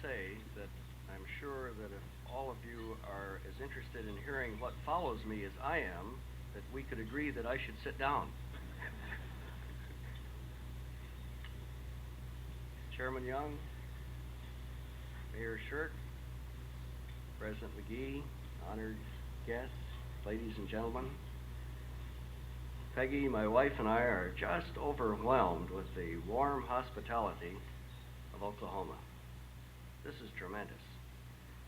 say that I'm sure that if all of you are as interested in hearing what follows me as I am, that we could agree that I should sit down. Chairman Young, Mayor Shirk, President McGee, honored guests, ladies and gentlemen. Peggy, my wife, and I are just overwhelmed with the warm hospitality of Oklahoma. This is tremendous.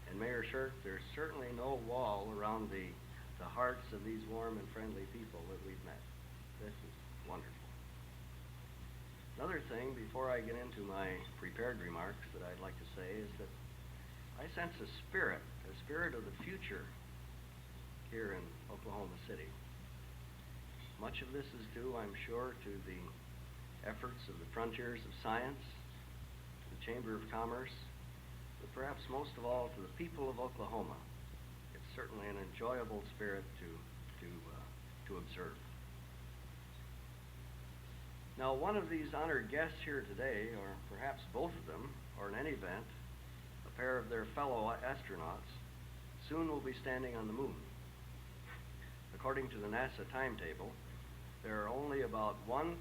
And Mayor Shirk, there's certainly no wall around the hearts of these warm and friendly people that we've met. This is wonderful. Another thing, before I get into my prepared remarks, that I'd like to say is that I sense a spirit of the future here in Oklahoma City. Much of this is due, I'm sure, to the efforts of the Frontiers of Science, the Chamber of Commerce, but perhaps most of all to the people of Oklahoma. It's certainly an enjoyable spirit to observe. Now, one of these honored guests here today, or perhaps both of them, or in any event, a pair of their fellow astronauts, soon will be standing on the moon. According to the NASA timetable, there are only about 1,000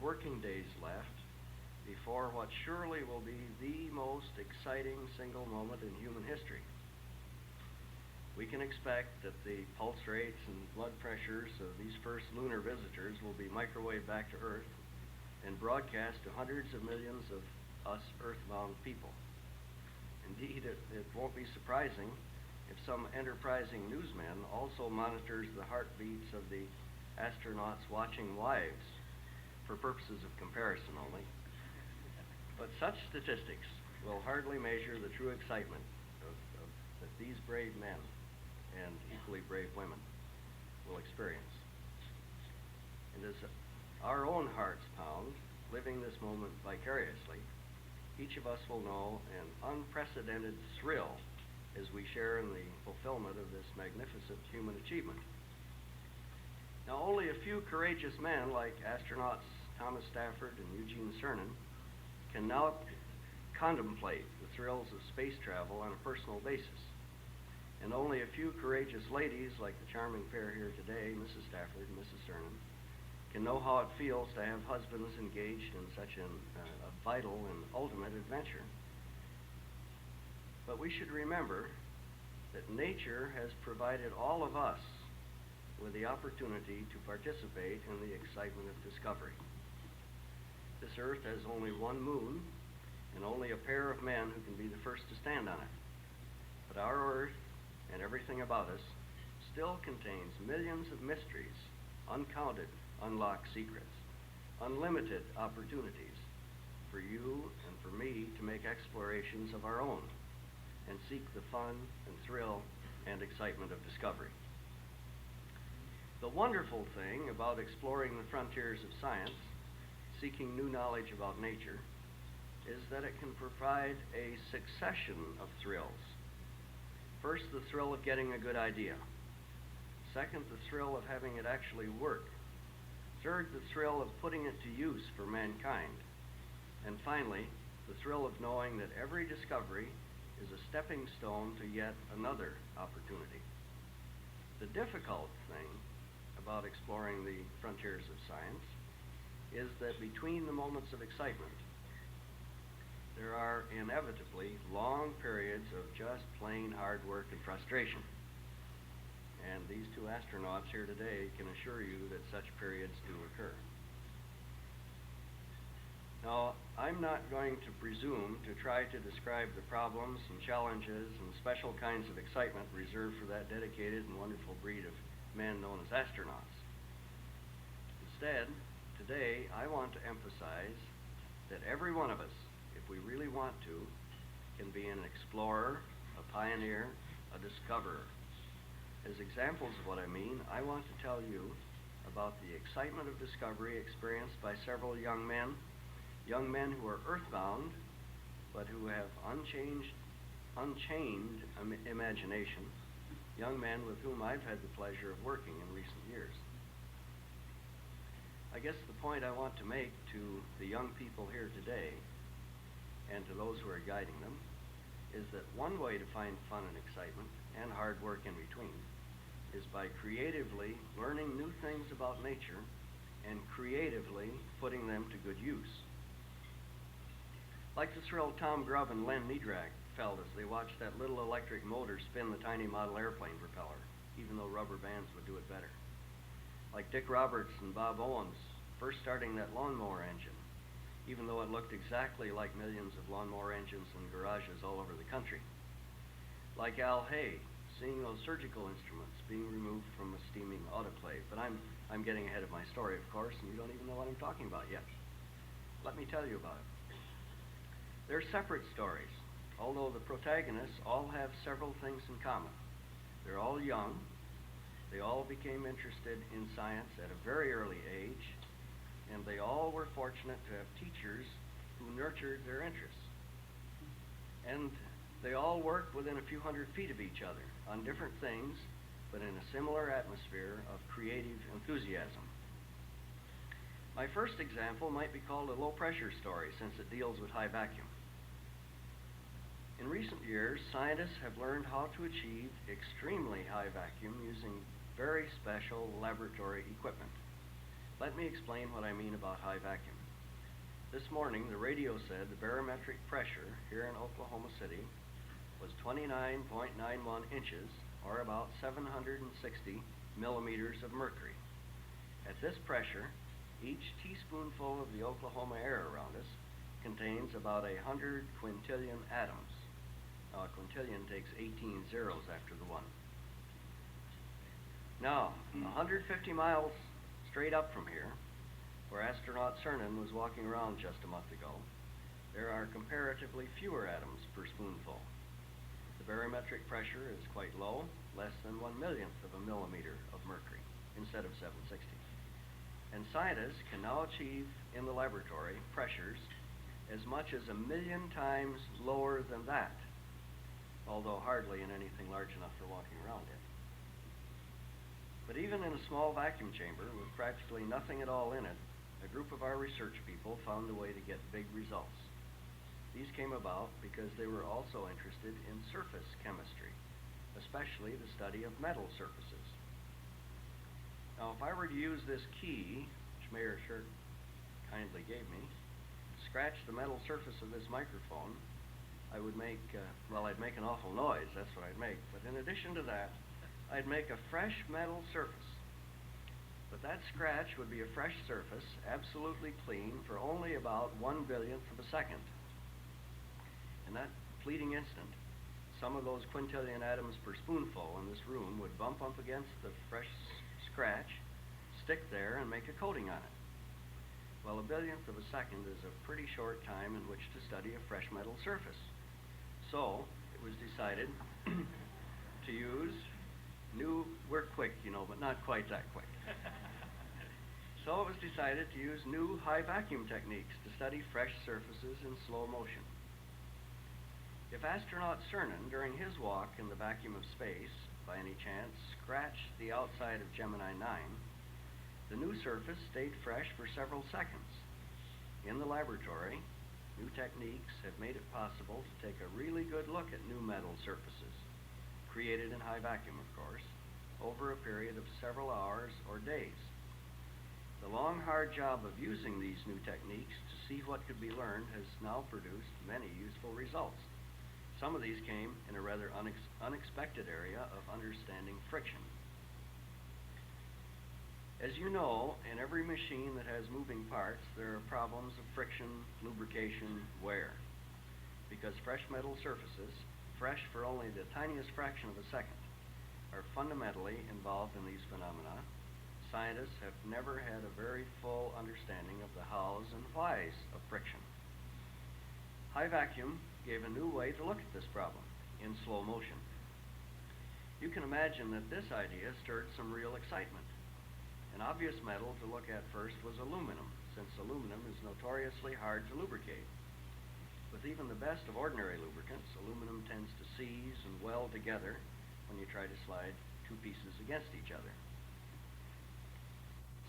working days left before what surely will be the most exciting single moment in human history. We can expect that the pulse rates and blood pressures of these first lunar visitors will be microwaved back to Earth and broadcast to hundreds of millions of us Earthbound people. Indeed, it won't be surprising if some enterprising newsman also monitors the heartbeats of the astronauts' watching wives for purposes of comparison only. But such statistics will hardly measure the true excitement that these brave men and equally brave women will experience. And as our own hearts pound, living this moment vicariously, each of us will know an unprecedented thrill as we share in the fulfillment of this magnificent human achievement. Now, only a few courageous men like astronauts Thomas Stafford and Eugene Cernan can now contemplate the thrills of space travel on a personal basis. And only a few courageous ladies like the charming pair here today, Mrs. Stafford and Mrs. Cernan, can know how it feels to have husbands engaged in such a vital and ultimate adventure. But we should remember that nature has provided all of us with the opportunity to participate in the excitement of discovery. This Earth has only one moon and only a pair of men who can be the first to stand on it. But our Earth and everything about us still contains millions of mysteries, uncounted unlocked secrets, unlimited opportunities for you and for me to make explorations of our own and seek the fun and thrill and excitement of discovery. The wonderful thing about exploring the frontiers of science, seeking new knowledge about nature, is that it can provide a succession of thrills. First, the thrill of getting a good idea. Second, the thrill of having it actually work. Third, the thrill of putting it to use for mankind. And finally, the thrill of knowing that every discovery is a stepping stone to yet another opportunity. The difficult thing about exploring the frontiers of science is that between the moments of excitement, there are inevitably long periods of just plain hard work and frustration. And these two astronauts here today can assure you that such periods do occur. Now, I'm not going to presume to try to describe the problems and challenges and special kinds of excitement reserved for that dedicated and wonderful breed of men known as astronauts. Instead, today I want to emphasize that every one of us, if we really want to, can be an explorer, a pioneer, a discoverer. As examples of what I mean, I want to tell you about the excitement of discovery experienced by several young men who are earthbound, but who have unchained imagination, young men with whom I've had the pleasure of working in recent years. I guess the point I want to make to the young people here today, and to those who are guiding them, is that one way to find fun and excitement and hard work in between is by creatively learning new things about nature and creatively putting them to good use. Like the thrill Tom Grubb and Len Niedrak felt as they watched that little electric motor spin the tiny model airplane propeller, even though rubber bands would do it better. Like Dick Roberts and Bob Owens first starting that lawnmower engine, even though it looked exactly like millions of lawnmower engines in garages all over the country. Like Al Hay seeing those surgical instruments being removed from a steaming autoclave. But I'm getting ahead of my story, of course, and you don't even know what I'm talking about yet. Let me tell you about it. They're separate stories, although the protagonists all have several things in common. They're all young. They all became interested in science at a very early age, and they all were fortunate to have teachers who nurtured their interests. And they all worked within a few hundred feet of each other on different things, but in a similar atmosphere of creative enthusiasm. My first example might be called a low-pressure story, since it deals with high vacuum. In recent years, scientists have learned how to achieve extremely high vacuum using very special laboratory equipment. Let me explain what I mean about high vacuum. This morning, the radio said the barometric pressure here in Oklahoma City was 29.91 inches, or about 760 millimeters of mercury. At this pressure, each teaspoonful of the Oklahoma air around us contains about 100 quintillion atoms. Now, a quintillion takes 18 zeros after the one. Now, 150 miles straight up from here, where astronaut Cernan was walking around just a month ago, there are comparatively fewer atoms per spoonful. The barometric pressure is quite low, less than 1/1,000,000 of a millimeter of mercury instead of 760. And scientists can now achieve in the laboratory pressures as much as 1,000,000 times lower than that, although hardly in anything large enough for walking around in. But even in a small vacuum chamber with practically nothing at all in it, a group of our research people found a way to get big results. These came about because they were also interested in surface chemistry, especially the study of metal surfaces. Now, if I were to use this key, which Mayor Shirk kindly gave me, scratch the metal surface of this microphone, I would make, I'd make an awful noise, that's what I'd make. But in addition to that, I'd make a fresh metal surface. But that scratch would be a fresh surface, absolutely clean, for only about 1/1,000,000th of a second. In that fleeting instant, some of those quintillion atoms per spoonful in this room would bump up against the fresh scratch, stick there, and make a coating on it. Well, 1/1000,000th of a second is a pretty short time in which to study a fresh metal surface. So, it was decided to use we're quick, but not quite that quick. So it was decided to use new high vacuum techniques to study fresh surfaces in slow motion. If astronaut Cernan, during his walk in the vacuum of space, by any chance, scratched the outside of Gemini 9, the new surface stayed fresh for several seconds. In the laboratory, new techniques have made it possible to take a really good look at new metal surfaces, created in high vacuum, of course, over a period of several hours or days. The long, hard job of using these new techniques to see what could be learned has now produced many useful results. Some of these came in a rather unexpected area of understanding friction. As you know, in every machine that has moving parts, there are problems of friction, lubrication, wear. Because fresh metal surfaces, fresh for only the tiniest fraction of a second, are fundamentally involved in these phenomena, scientists have never had a very full understanding of the hows and whys of friction. High vacuum gave a new way to look at this problem in slow motion. You can imagine that this idea stirred some real excitement. An obvious metal to look at first was aluminum, since aluminum is notoriously hard to lubricate. With even the best of ordinary lubricants, aluminum tends to seize and weld together when you try to slide two pieces against each other.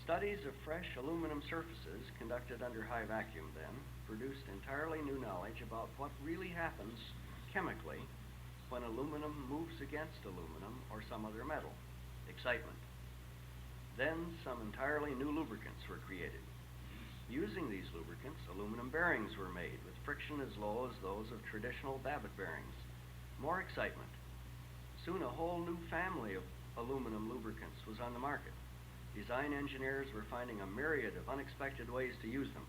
Studies of fresh aluminum surfaces conducted under high vacuum then produced entirely new knowledge about what really happens chemically when aluminum moves against aluminum or some other metal. Excitement. Then some entirely new lubricants were created. Using these lubricants, aluminum bearings were made with friction as low as those of traditional Babbitt bearings. More excitement. Soon a whole new family of aluminum lubricants was on the market. Design engineers were finding a myriad of unexpected ways to use them.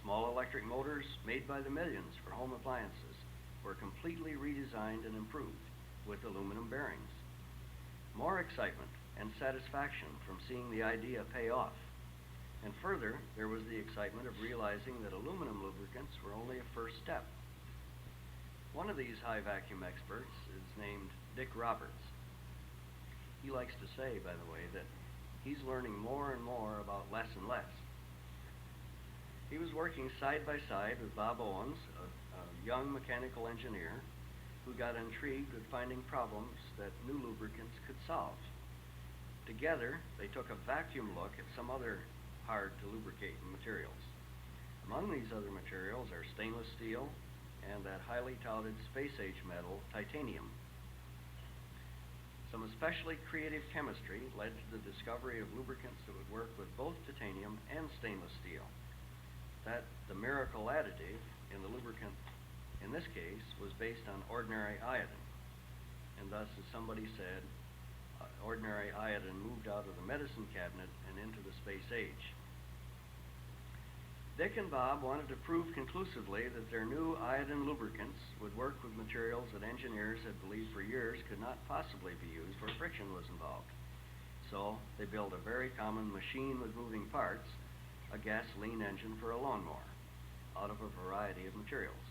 Small electric motors, made by the millions for home appliances, were completely redesigned and improved with aluminum bearings. More excitement and satisfaction from seeing the idea pay off. And further, there was the excitement of realizing that aluminum lubricants were only a first step. One of these high vacuum experts is named Dick Roberts. He likes to say, by the way, that he's learning more and more about less and less. He was working side by side with Bob Owens, a young mechanical engineer who got intrigued with finding problems that new lubricants could solve. Together, they took a vacuum look at some other hard to lubricate materials. Among these other materials are stainless steel and that highly touted space-age metal, titanium. Some especially creative chemistry led to the discovery of lubricants that would work with both titanium and stainless steel. That the miracle additive in the lubricant, in this case, was based on ordinary iodine. And thus, as somebody said, ordinary iodine moved out of the medicine cabinet and into the space age. Dick and Bob wanted to prove conclusively that their new iodine lubricants would work with materials that engineers had believed for years could not possibly be used where friction was involved. So they built a very common machine with moving parts, a gasoline engine for a lawnmower, out of a variety of materials.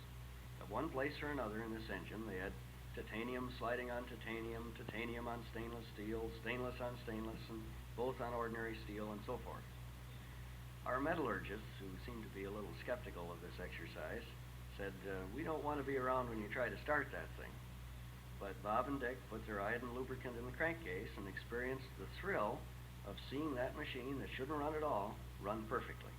At one place or another in this engine, they had titanium sliding on titanium, titanium on stainless steel, stainless on stainless, and both on ordinary steel, and so forth. Our metallurgists, who seemed to be a little skeptical of this exercise, said, we don't want to be around when you try to start that thing. But Bob and Dick put their iodine lubricant in the crankcase and experienced the thrill of seeing that machine that shouldn't run at all run perfectly.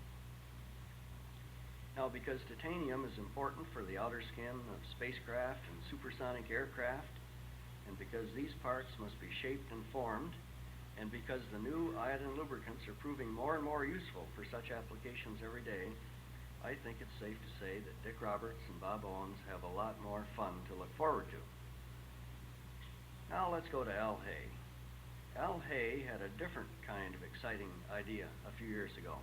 Now, because titanium is important for the outer skin of spacecraft and supersonic aircraft, and because these parts must be shaped and formed, and because the new iodine lubricants are proving more and more useful for such applications every day, I think it's safe to say that Dick Roberts and Bob Owens have a lot more fun to look forward to. Now let's go to Al Hay. Al Hay had a different kind of exciting idea a few years ago.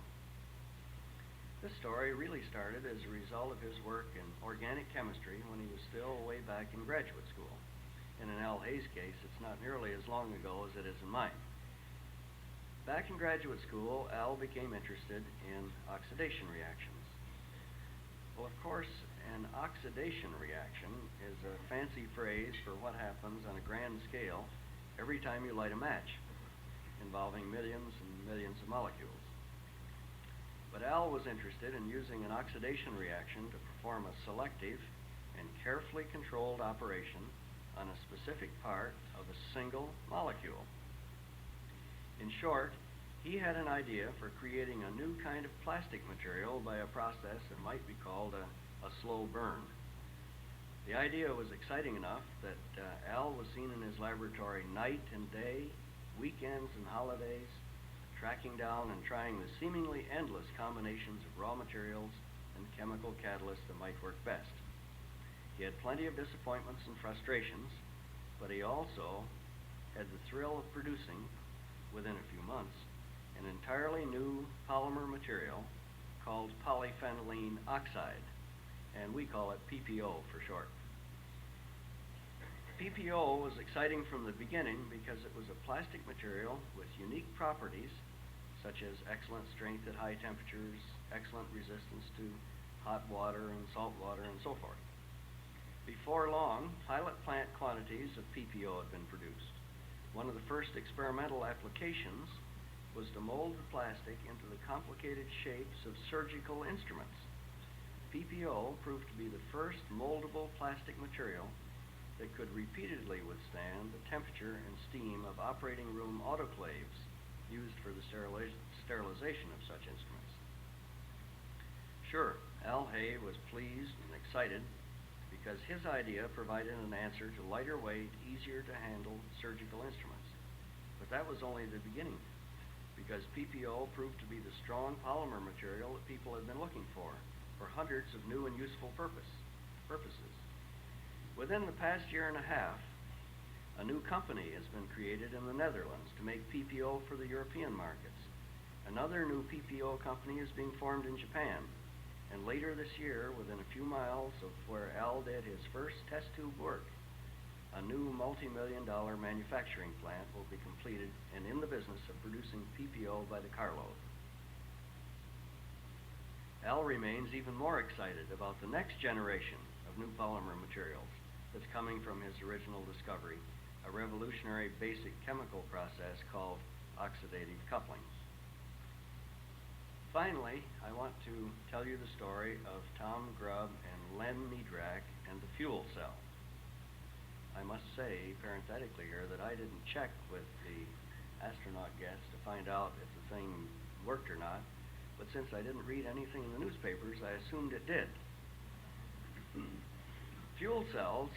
This story really started as a result of his work in organic chemistry when he was still way back in graduate school. And in Al Hay's case, it's not nearly as long ago as it is in mine. Back in graduate school, Al became interested in oxidation reactions. Well, of course, an oxidation reaction is a fancy phrase for what happens on a grand scale every time you light a match, involving millions and millions of molecules. But Al was interested in using an oxidation reaction to perform a selective and carefully controlled operation on a specific part of a single molecule. In short, he had an idea for creating a new kind of plastic material by a process that might be called a slow burn. The idea was exciting enough that Al was seen in his laboratory night and day, weekends and holidays, tracking down and trying the seemingly endless combinations of raw materials and chemical catalysts that might work best. He had plenty of disappointments and frustrations, but he also had the thrill of producing, within a few months, an entirely new polymer material called polyphenylene oxide, and we call it PPO for short. PPO was exciting from the beginning because it was a plastic material with unique properties such as excellent strength at high temperatures, excellent resistance to hot water and salt water, and so forth. Before long, pilot plant quantities of PPO had been produced. One of the first experimental applications was to mold the plastic into the complicated shapes of surgical instruments. PPO proved to be the first moldable plastic material that could repeatedly withstand the temperature and steam of operating room autoclaves used for the sterilization of such instruments. Sure, Al Hay was pleased and excited because his idea provided an answer to lighter weight, easier to handle surgical instruments. But that was only the beginning, because PPO proved to be the strong polymer material that people had been looking for hundreds of new and useful purposes. Within the past year and a half, a new company has been created in the Netherlands to make PPO for the European markets. Another new PPO company is being formed in Japan, and later this year, within a few miles of where Al did his first test tube work, a new multi-million-dollar manufacturing plant will be completed and in the business of producing PPO by the carload. Al remains even more excited about the next generation of new polymer materials that's coming from his original discovery, a revolutionary basic chemical process called oxidative coupling. Finally, I want to tell you the story of Tom Grubb and Len Niedrak and the fuel cell. I must say, parenthetically here, that I didn't check with the astronaut guests to find out if the thing worked or not, but since I didn't read anything in the newspapers, I assumed it did. Fuel cells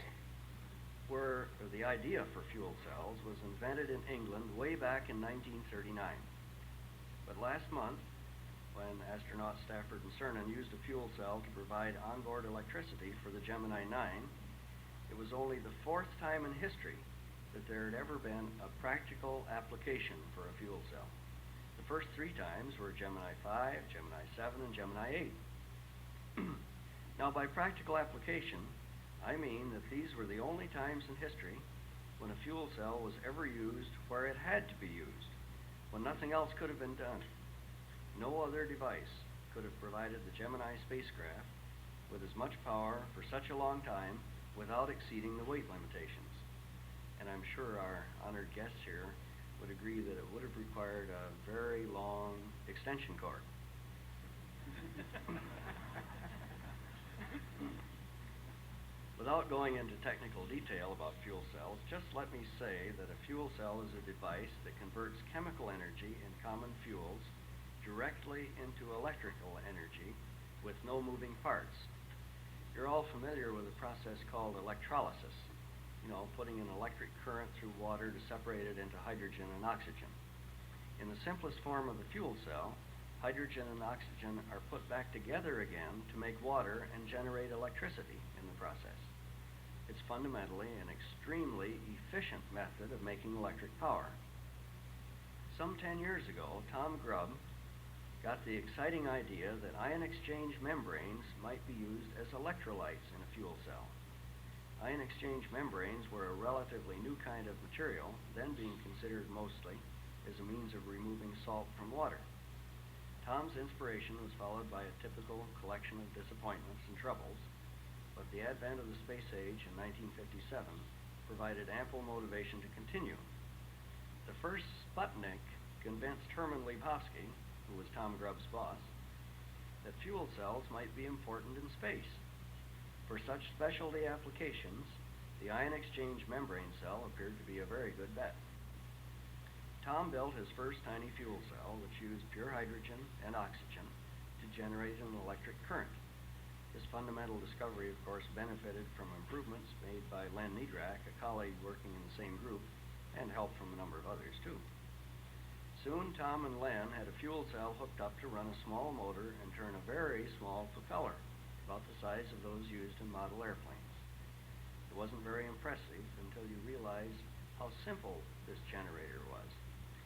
or the idea for fuel cells was invented in England way back in 1939. But last month, when astronauts Stafford and Cernan used a fuel cell to provide onboard electricity for the Gemini 9, it was only the fourth time in history that there had ever been a practical application for a fuel cell. The first three times were Gemini 5, Gemini 7, and Gemini 8. Now, by practical application, I mean that these were the only times in history when a fuel cell was ever used where it had to be used, when nothing else could have been done. No other device could have provided the Gemini spacecraft with as much power for such a long time without exceeding the weight limitations. And I'm sure our honored guests here would agree that it would have required a very long extension cord. Without going into technical detail about fuel cells, just let me say that a fuel cell is a device that converts chemical energy in common fuels directly into electrical energy with no moving parts. You're all familiar with a process called electrolysis, putting an electric current through water to separate it into hydrogen and oxygen. In the simplest form of the fuel cell, hydrogen and oxygen are put back together again to make water and generate electricity in the process. It's fundamentally an extremely efficient method of making electric power. Some 10 years ago, Tom Grubb got the exciting idea that ion exchange membranes might be used as electrolytes in a fuel cell. Ion exchange membranes were a relatively new kind of material, then being considered mostly as a means of removing salt from water. Tom's inspiration was followed by a typical collection of disappointments and troubles, but the advent of the space age in 1957 provided ample motivation to continue. The first Sputnik convinced Herman Lebowski, who was Tom Grubb's boss, that fuel cells might be important in space. For such specialty applications, the ion exchange membrane cell appeared to be a very good bet. Tom built his first tiny fuel cell, which used pure hydrogen and oxygen to generate an electric current. This fundamental discovery, of course, benefited from improvements made by Len Niedrak, a colleague working in the same group, and help from a number of others, too. Soon, Tom and Len had a fuel cell hooked up to run a small motor and turn a very small propeller, about the size of those used in model airplanes. It wasn't very impressive until you realized how simple this generator was,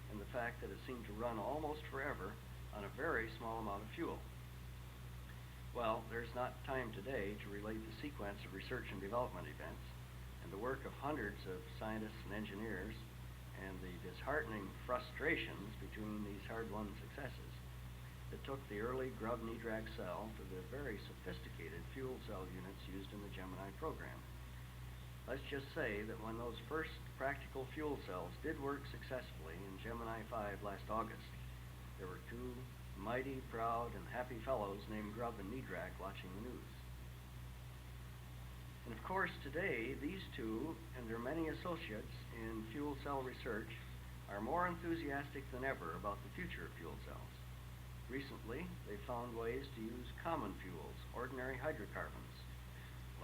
and the fact that it seemed to run almost forever on a very small amount of fuel. Well, there's not time today to relate the sequence of research and development events and the work of hundreds of scientists and engineers and the disheartening frustrations between these hard-won successes that took the early Grubb-Niedrak cell to the very sophisticated fuel cell units used in the Gemini program. Let's just say that when those first practical fuel cells did work successfully in Gemini 5 last August, there were two mighty, proud, and happy fellows named Grubb and Niedrak watching the news. And of course, today, these two and their many associates in fuel cell research are more enthusiastic than ever about the future of fuel cells. Recently, they found ways to use common fuels, ordinary hydrocarbons,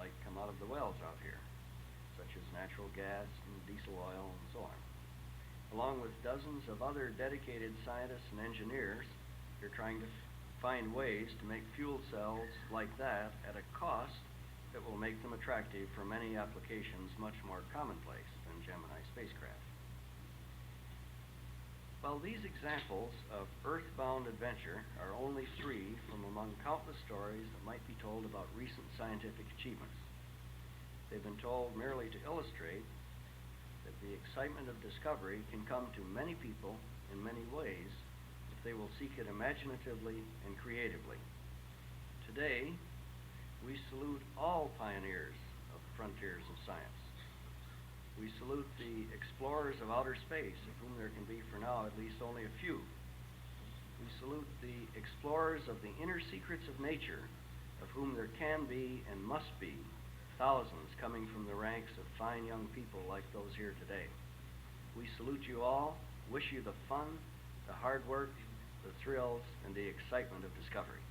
like come out of the wells out here, such as natural gas and diesel oil and so on. Along with dozens of other dedicated scientists and engineers, they're trying to find ways to make fuel cells like that at a cost that will make them attractive for many applications much more commonplace than Gemini spacecraft. Well, these examples of earthbound adventure are only three from among countless stories that might be told about recent scientific achievements. They've been told merely to illustrate that the excitement of discovery can come to many people in many ways if they will seek it imaginatively and creatively. Today, we salute all pioneers of the frontiers of science. We salute the explorers of outer space, of whom there can be for now at least only a few. We salute the explorers of the inner secrets of nature, of whom there can be and must be thousands coming from the ranks of fine young people like those here today. We salute you all, wish you the fun, the hard work, the thrills, and the excitement of discovery.